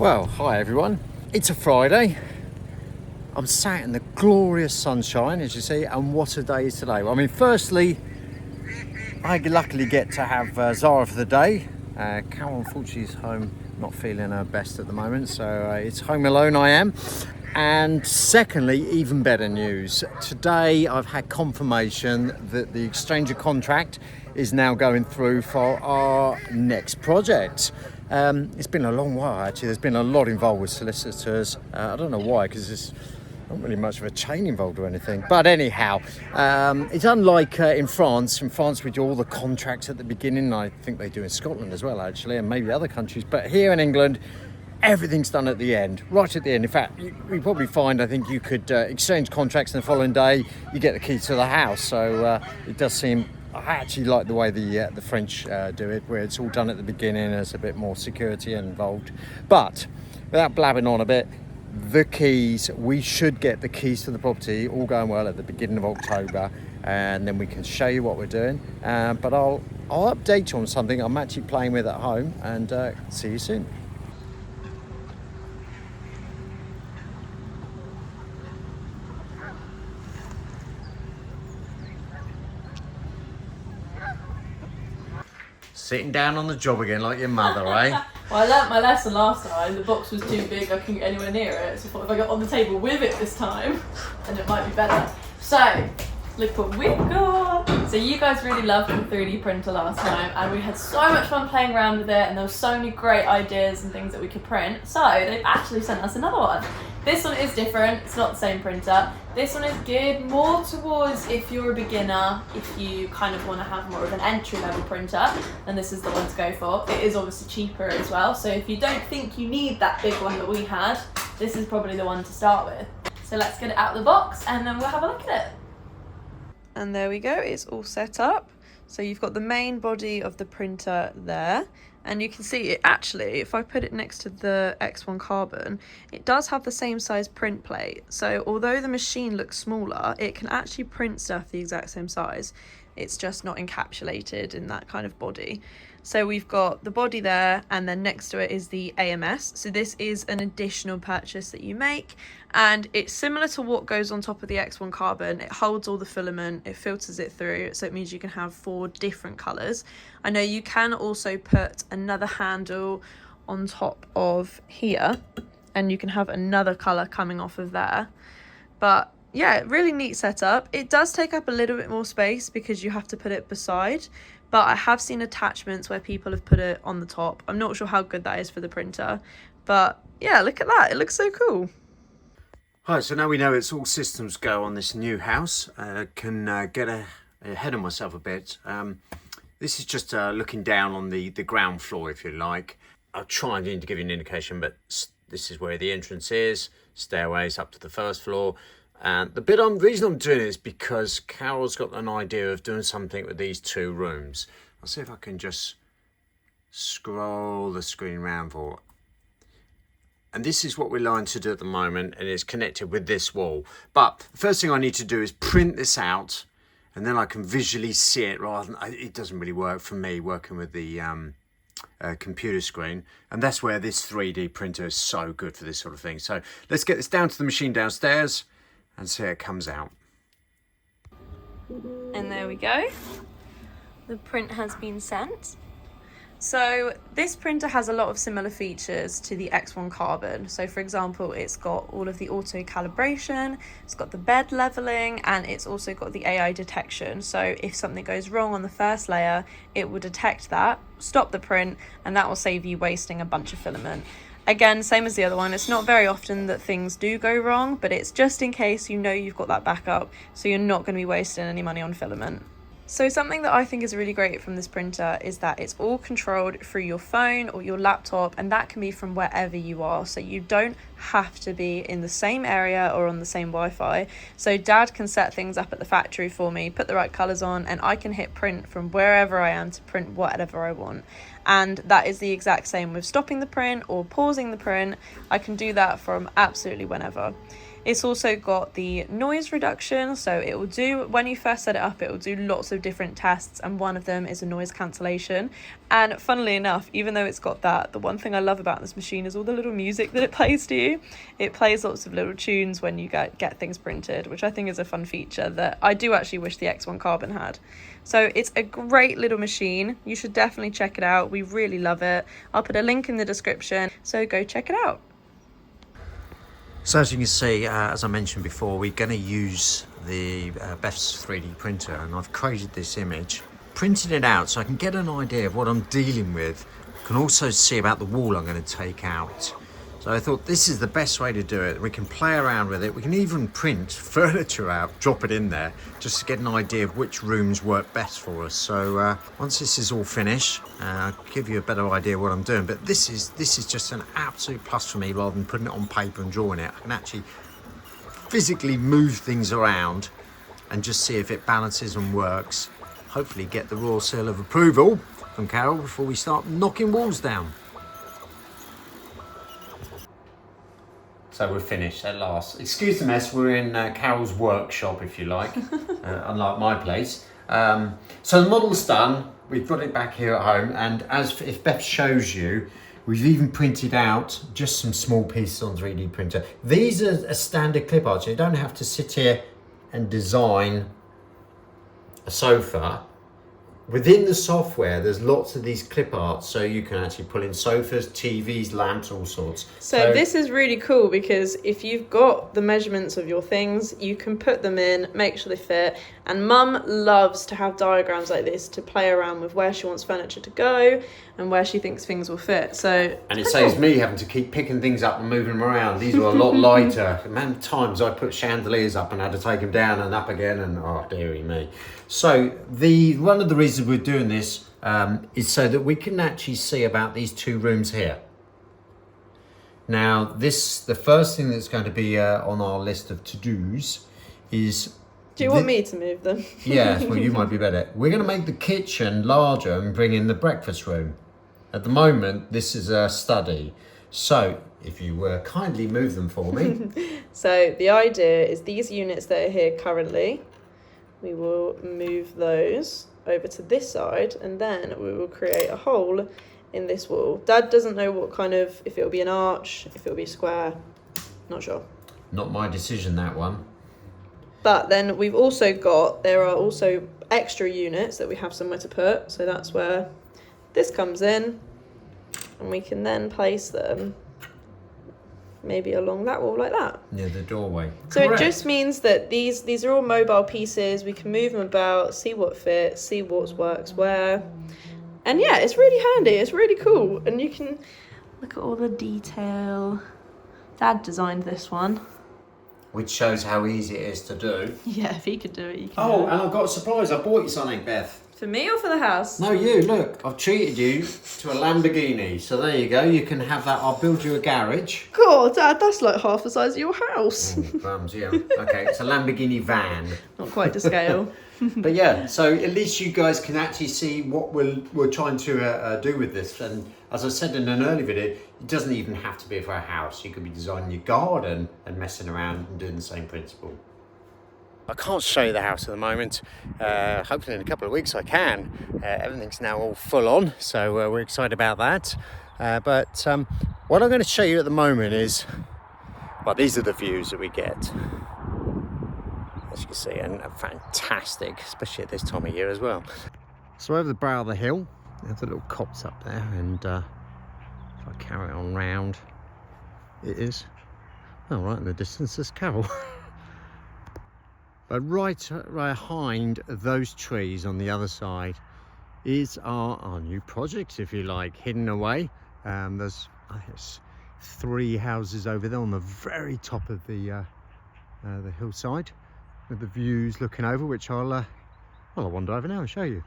Well, hi everyone. It's a Friday. I'm sat in the glorious sunshine, as you see, and what a day is today. I mean, firstly, I luckily get to have Zara for the day. Carol, unfortunately, is home, not feeling her best at the moment, so it's home alone I am. And secondly, even better news. Today, I've had confirmation that the exchange of contract is now going through for our next project. It's been a long while, actually. There's been a lot involved with solicitors. I don't know why, because there's not really much of a chain involved or anything. But anyhow, it's unlike in France. In France, we do all the contracts at the beginning. I think they do in Scotland as well, actually, and maybe other countries. But here in England, everything's done at the end, right at the end. In fact, you probably find, I think you could exchange contracts and the following day, you get the key to the house. So it does seem, I actually like the way the French do it, where it's all done at the beginning. There's a bit more security involved. But without blabbing on a bit, the keys, we should get the keys to the property, all going well, at the beginning of October, and then we can show you what we're doing. But I'll update you on something I'm actually playing with at home, and see you soon. Sitting down on the job again like your mother, eh? Well, I learnt my lesson last time. The box was too big, I couldn't get anywhere near it. So I thought if I got on the table with it this time, then it might be better. So, look what we've got. So you guys really loved the 3D printer last time, and we had so much fun playing around with it, and there were so many great ideas and things that we could print. So they've actually sent us another one. This one is different, it's not the same printer. This one is geared more towards if you're a beginner, if you kind of want to have more of an entry-level printer, then this is the one to go for. It is obviously cheaper as well, so if you don't think you need that big one that we had, this is probably the one to start with. So let's get it out of the box and then we'll have a look at it. And there we go, it's all set up. So you've got the main body of the printer there, and you can see it actually, if I put it next to the X1 Carbon, it does have the same size print plate. So although the machine looks smaller, it can actually print stuff the exact same size. It's just not encapsulated in that kind of body. So we've got the body there, and then next to it is the AMS. So this is an additional purchase that you make, and it's similar to what goes on top of the X1 Carbon. It holds all the filament, it filters it through, so it means you can have 4 different colours. I know you can also put another handle on top of here, and you can have another colour coming off of there. But yeah, really neat setup. It does take up a little bit more space because you have to put it beside, but I have seen attachments where people have put it on the top. I'm not sure how good that is for the printer, but yeah, look at that. It looks so cool. Hi, so now we know it's all systems go on this new house. Can get ahead of myself a bit. This is just looking down on the ground floor, if you like. I'll try and to give you an indication, but this is where the entrance is, stairways up to the first floor. And the reason I'm doing it is because Carol's got an idea of doing something with these 2 rooms. I'll see if I can just scroll the screen around for. And this is what we're learning to do at the moment, and it's connected with this wall. But the first thing I need to do is print this out, and then I can visually see it rather than, it doesn't really work for me working with the computer screen. And that's where this 3D printer is so good for this sort of thing. So let's get this down to the machine downstairs and see how it comes out. And there we go. The print has been sent. So this printer has a lot of similar features to the X1 Carbon. So for example, it's got all of the auto calibration, it's got the bed leveling, and it's also got the AI detection. So if something goes wrong on the first layer, it will detect that, stop the print, and that will save you wasting a bunch of filament. Again, same as the other one, it's not very often that things do go wrong, but it's just in case you know you've got that backup, so you're not going to be wasting any money on filament. So something that I think is really great from this printer is that it's all controlled through your phone or your laptop, and that can be from wherever you are. So you don't have to be in the same area or on the same Wi-Fi. So Dad can set things up at the factory for me, put the right colours on, and I can hit print from wherever I am to print whatever I want. And that is the exact same with stopping the print or pausing the print. I can do that from absolutely whenever. It's also got the noise reduction, so it will do, when you first set it up, it will do lots of different tests, and one of them is a noise cancellation. And funnily enough, even though it's got that, the one thing I love about this machine is all the little music that it plays to you. It plays lots of little tunes when you get things printed, which I think is a fun feature that I do actually wish the X1 Carbon had. So it's a great little machine. You should definitely check it out. We really love it. I'll put a link in the description, so go check it out. So as you can see, as I mentioned before, we're going to use the Beth's 3D printer, and I've created this image, printed it out so I can get an idea of what I'm dealing with. I can also see about the wall I'm going to take out. So I thought this is the best way to do it. We can play around with it. We can even print furniture out, drop it in there, just to get an idea of which rooms work best for us. So once this is all finished, I'll give you a better idea of what I'm doing. But this is just an absolute plus for me, rather than putting it on paper and drawing it. I can actually physically move things around and just see if it balances and works. Hopefully get the royal seal of approval from Carol before we start knocking walls down. So we're finished at last. Excuse the mess, we're in Carol's workshop, if you like, unlike my place. So the model's done, we've got it back here at home, and as if Beth shows you, we've even printed out just some small pieces on 3D printer. These are a standard clip art, so you don't have to sit here and design a sofa. Within the software, there's lots of these clip arts, so you can actually pull in sofas, TVs, lamps, all sorts. So this is really cool, because if you've got the measurements of your things, you can put them in, make sure they fit. And Mum loves to have diagrams like this to play around with where she wants furniture to go and where she thinks things will fit. So and it saves me having to keep picking things up and moving them around. These are a lot lighter. Many times I put chandeliers up and had to take them down and up again, and oh dearie me. So one of the reasons we're doing this is so that we can actually see about these two rooms here. Now the first thing that's going to be on our list of to-dos is... Do you want me to move them? Yes, well you might be better. We're going to make the kitchen larger and bring in the breakfast room. At the moment this is a study. So if you kindly move them for me. So the idea is these units that are here currently, we will move those over to this side, and then we will create a hole in this wall. Dad doesn't know what kind of, if it'll be an arch, if it'll be a square, not sure. Not my decision, that one. But then we've also got, there are also extra units that we have somewhere to put, so that's where this comes in, and we can then place them maybe along that wall like that. Near the doorway. So Correct. it just means that these are all mobile pieces. We can move them about, see what fits, see what works where. And yeah, it's really handy. It's really cool. And you can look at all the detail. Dad designed this one. Which shows how easy it is to do. Yeah, if he could do it, you can Oh, do it. and I've got a surprise. I bought you something, Beth. For me or for the house? No, you, look. I've treated you to a Lamborghini. So there you go. You can have that. I'll build you a garage. God, Dad, that's like half the size of your house. Bums, yeah. Okay, it's a Lamborghini van. Not quite to scale. But yeah, so at least you guys can actually see what we're trying to do with this. And as I said in an earlier video, it doesn't even have to be for a house. You could be designing your garden and messing around and doing the same principle. I can't show you the house at the moment. Hopefully in a couple of weeks I can. Everything's now all full on, so we're excited about that. But what I'm going to show you at the moment is, well, these are the views that we get. As you can see, and fantastic, especially at this time of year as well. So over the brow of the hill, there's a little copse up there, and if I carry on round, it is, oh, right in the distance there's Carol. But right behind those trees on the other side is our new project, if you like, hidden away. There's, I think it's 3 houses over there on the very top of the hillside, with the views looking over, which I'll wander over now and show you.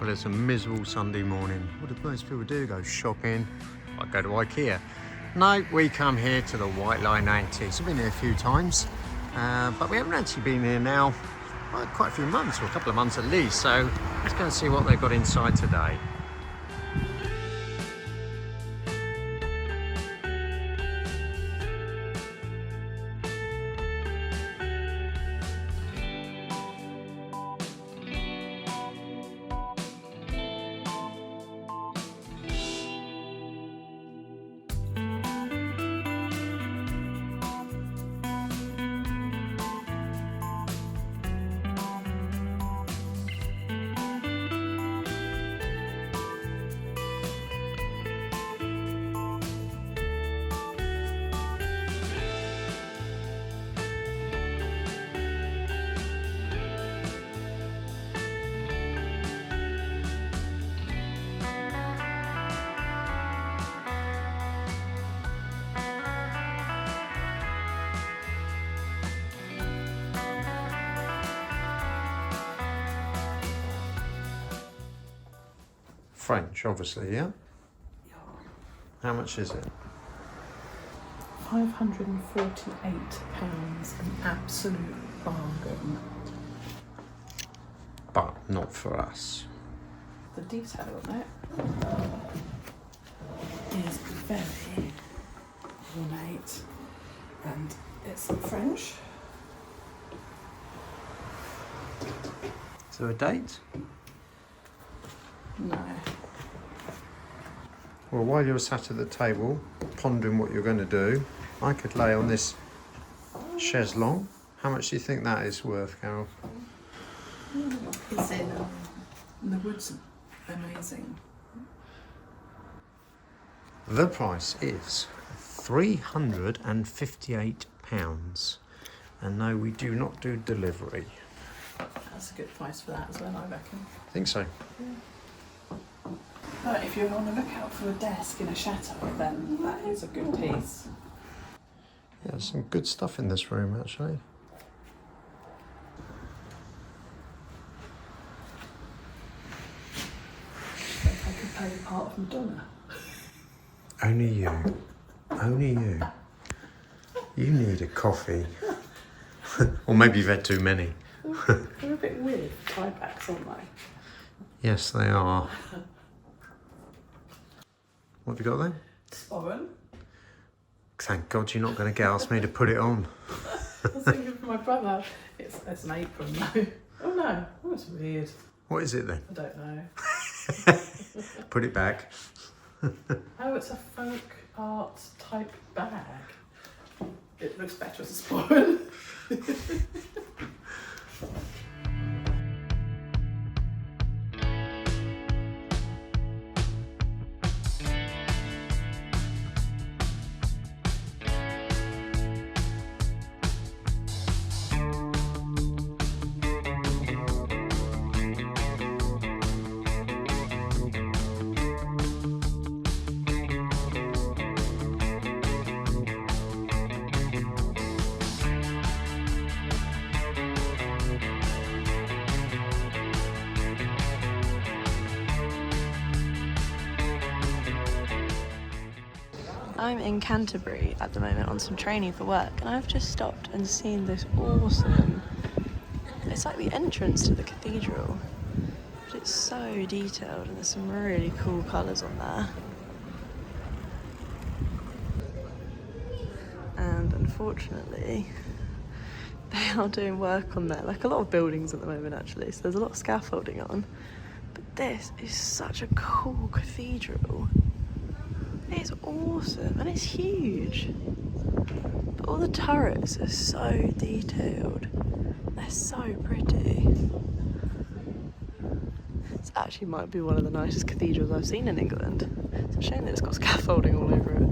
Well, it's a miserable Sunday morning. What do most people do? Go shopping, like go to IKEA. No, we come here to the White Line Antiques. I've been here a few times, but we haven't actually been here now quite a few months, or a couple of months at least. So let's go and see what they've got inside today. French, obviously, yeah? Yeah. How much is it? £548, an absolute bargain. But not for us. The detail on it is very ornate, and it's in French. Is there a date? No. Well, while you're sat at the table, pondering what you're going to do, I could lay on this chaise-longue. How much do you think that is worth, Carol? It's in the wood's amazing. The price is £358. And no, we do not do delivery. That's a good price for that as well, I reckon. I think so. But if you're on the lookout for a desk in a chateau, then that is a good piece. Yeah, there's some good stuff in this room, actually. If I could play the part of Madonna. Only you. Only you. You need a coffee. Or maybe you've had too many. They're a bit weird, tie backs, aren't they? Yes, they are. What have you got there? Sporran. Thank God you're not going to ask me to put it on. I was thinking for my brother, it's an apron though. Oh no, oh, it's weird. What is it then? I don't know. Put it back. Oh, it's a folk art type bag. It looks better as a sporran. I'm in Canterbury at the moment on some training for work, and I've just stopped and seen this awesome, it's like the entrance to the cathedral, but it's so detailed and there's some really cool colours on there. And unfortunately, they are doing work on there, like a lot of buildings at the moment actually, so there's a lot of scaffolding on. But this is such a cool cathedral. It's awesome and it's huge. But all the turrets are so detailed. They're so pretty. This actually might be one of the nicest cathedrals I've seen in England. It's a shame that it's got scaffolding all over it.